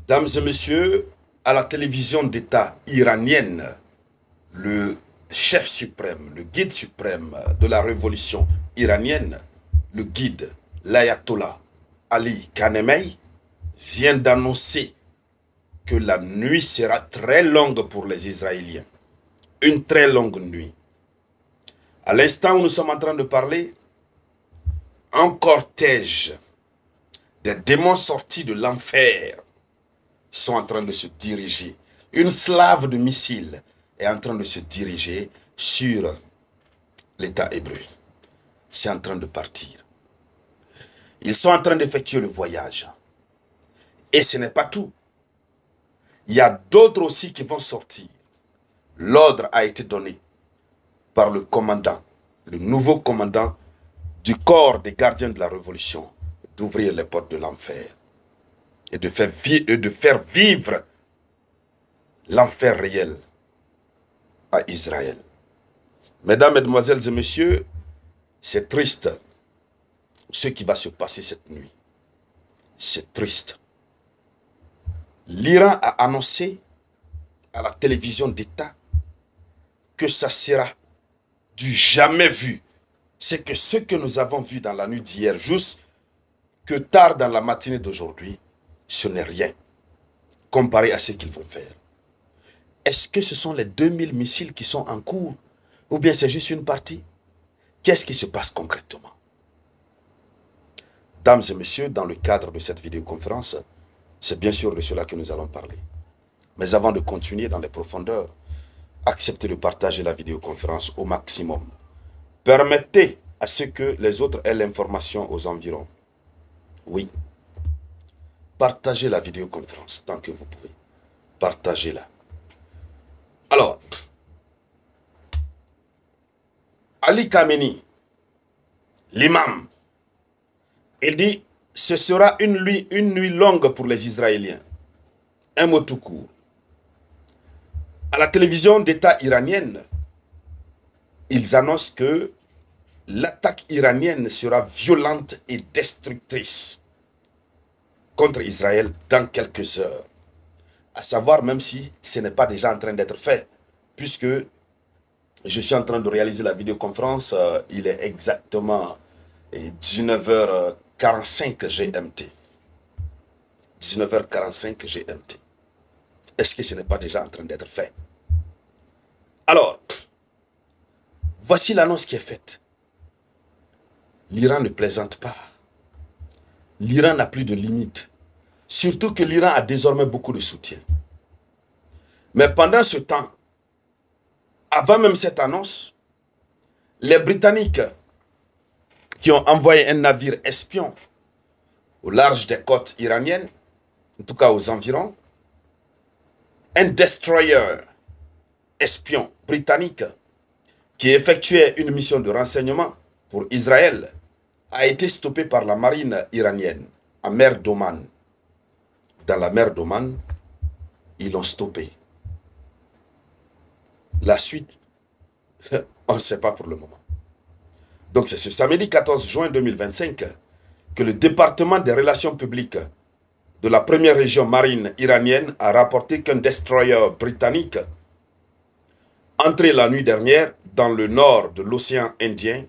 Dames et messieurs, à la télévision d'État iranienne, le chef suprême, le guide suprême de la révolution iranienne, le guide, l'ayatollah Ali Khamenei, vient d'annoncer que la nuit sera très longue pour les Israéliens. Une très longue nuit. À l'instant où nous sommes en train de parler, un cortège des démons sortis de l'enfer sont en train de se diriger. Une slave de missiles est en train de se diriger sur l'État hébreu. C'est en train de partir. Ils sont en train d'effectuer le voyage. Et ce n'est pas tout. Il y a d'autres aussi qui vont sortir. L'ordre a été donné par le commandant, le nouveau commandant du corps des gardiens de la révolution, d'ouvrir les portes de l'enfer et de faire vivre l'enfer réel à Israël. Mesdames, Mesdemoiselles et Messieurs, c'est triste ce qui va se passer cette nuit. C'est triste. L'Iran a annoncé à la télévision d'État que ça sera du jamais vu. C'est que ce que nous avons vu dans la nuit d'hier, juste que tard dans la matinée d'aujourd'hui, ce n'est rien comparé à ce qu'ils vont faire. Est-ce que ce sont les 2000 missiles qui sont en cours ou bien c'est juste une partie? Qu'est-ce qui se passe concrètement? Dames et messieurs, dans le cadre de cette vidéoconférence, c'est bien sûr de cela que nous allons parler. Mais avant de continuer dans les profondeurs, acceptez de partager la vidéoconférence au maximum. Permettez à ce que les autres aient l'information aux environs. Oui. Partagez la vidéoconférence tant que vous pouvez. Partagez-la. Alors, Ali Khamenei, l'imam, il dit, ce sera une nuit longue pour les Israéliens. Un mot tout court. À la télévision d'État iranienne, ils annoncent que l'attaque iranienne sera violente et destructrice contre Israël dans quelques heures. À savoir, même si ce n'est pas déjà en train d'être fait, puisque je suis en train de réaliser la vidéoconférence, il est exactement 19h45 GMT. 19h45 GMT. Est-ce que ce n'est pas déjà en train d'être fait? Alors, voici l'annonce qui est faite. L'Iran ne plaisante pas. L'Iran n'a plus de limites. Surtout que l'Iran a désormais beaucoup de soutien. Mais pendant ce temps, avant même cette annonce, les Britanniques qui ont envoyé un navire espion au large des côtes iraniennes, en tout cas aux environs, un destroyer espion britannique qui effectuait une mission de renseignement pour Israël a été stoppé par la marine iranienne en mer d'Oman. Dans la mer d'Oman, ils l'ont stoppé. La suite, on ne sait pas pour le moment. Donc c'est ce samedi 14 juin 2025 que le département des relations publiques de la première région marine iranienne a rapporté qu'un destroyer britannique entré la nuit dernière dans le nord de l'océan Indien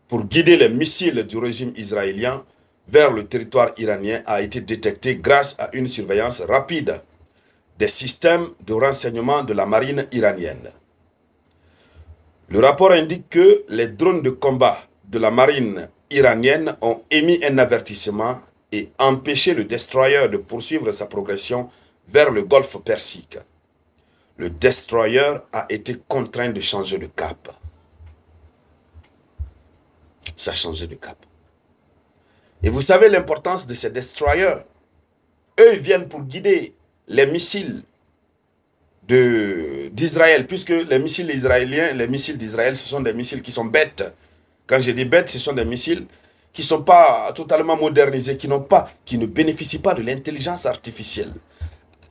pour guider les missiles du régime israélien vers le territoire iranien a été détecté grâce à une surveillance rapide des systèmes de renseignement de la marine iranienne. Le rapport indique que les drones de combat de la marine iranienne ont émis un avertissement et empêché le destroyer de poursuivre sa progression vers le golfe Persique. Le destroyer a été contraint de changer de cap. Ça a changé de cap. Et vous savez l'importance de ces destroyers. Eux viennent pour guider les missiles d'Israël, puisque les missiles israéliens, les missiles d'Israël, ce sont des missiles qui sont bêtes. Quand je dis bêtes, ce sont des missiles qui ne sont pas totalement modernisés, qui ne bénéficient pas de l'intelligence artificielle.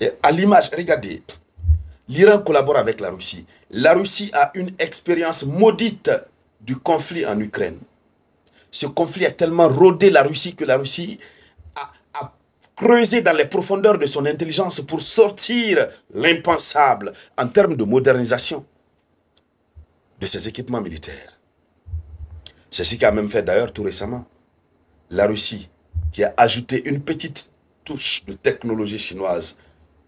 Et à l'image, regardez, l'Iran collabore avec la Russie. La Russie a une expérience maudite du conflit en Ukraine. Ce conflit a tellement rodé la Russie que la Russie a creuser dans les profondeurs de son intelligence pour sortir l'impensable en termes de modernisation de ses équipements militaires. C'est ce qui a même fait d'ailleurs tout récemment la Russie, qui a ajouté une petite touche de technologie chinoise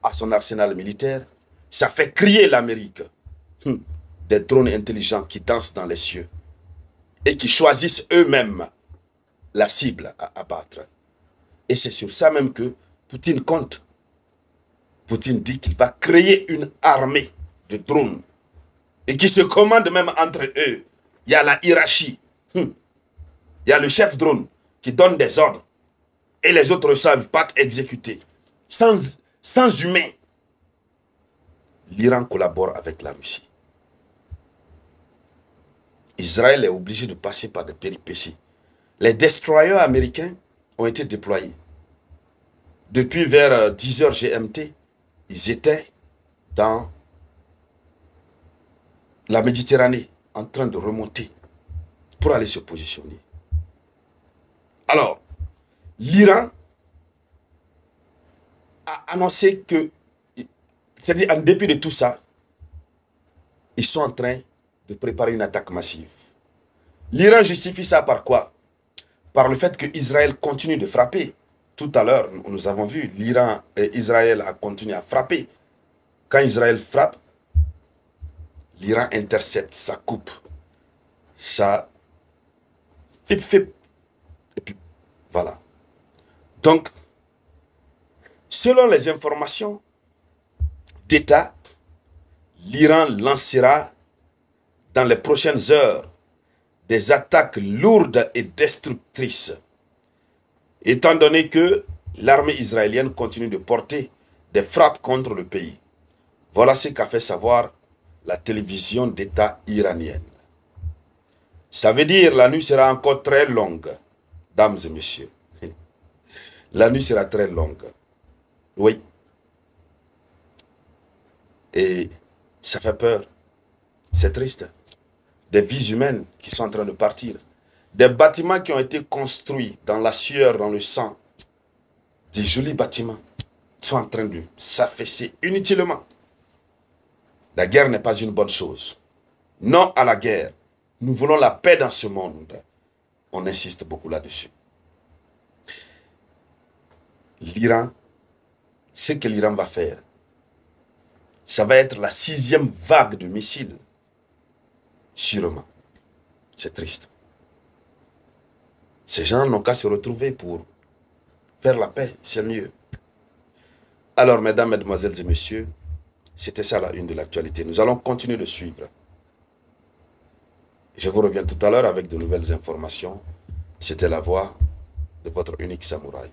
à son arsenal militaire. Ça fait crier l'Amérique. Des drones intelligents qui dansent dans les cieux et qui choisissent eux-mêmes la cible à abattre. Et c'est sur ça même que Poutine compte. Poutine dit qu'il va créer une armée de drones et qui se commandent même entre eux. Il y a la hiérarchie. Il y a le chef drone qui donne des ordres et les autres savent pas exécuter. Sans humains. L'Iran collabore avec la Russie. Israël est obligé de passer par des péripéties. Les destroyers américains ont été déployés. Depuis vers 10h GMT, ils étaient dans la Méditerranée en train de remonter pour aller se positionner. Alors, l'Iran a annoncé que, c'est-à-dire en dépit de tout ça, ils sont en train de préparer une attaque massive. L'Iran justifie ça par quoi? Par le fait que Israël continue de frapper. Tout à l'heure, nous avons vu, l'Iran et Israël a continué à frapper. Quand Israël frappe, l'Iran intercepte, ça coupe, ça fait. Et puis, voilà. Donc, selon les informations d'État, l'Iran lancera dans les prochaines heures des attaques lourdes et destructrices. Étant donné que l'armée israélienne continue de porter des frappes contre le pays. Voilà ce qu'a fait savoir la télévision d'État iranienne. Ça veut dire que la nuit sera encore très longue, dames et messieurs. La nuit sera très longue. Oui. Et ça fait peur. C'est triste. Des vies humaines qui sont en train de partir. Des bâtiments qui ont été construits dans la sueur, dans le sang. Des jolis bâtiments sont en train de s'affaisser inutilement. La guerre n'est pas une bonne chose. Non à la guerre. Nous voulons la paix dans ce monde. On insiste beaucoup là-dessus. L'Iran, ce que l'Iran va faire, ça va être la 6e vague de missiles. Sûrement. C'est triste. Ces gens n'ont qu'à se retrouver pour faire la paix. C'est mieux. Alors, mesdames, mesdemoiselles et messieurs, c'était ça la une de l'actualité. Nous allons continuer de suivre. Je vous reviens tout à l'heure avec de nouvelles informations. C'était la voix de votre unique samouraï.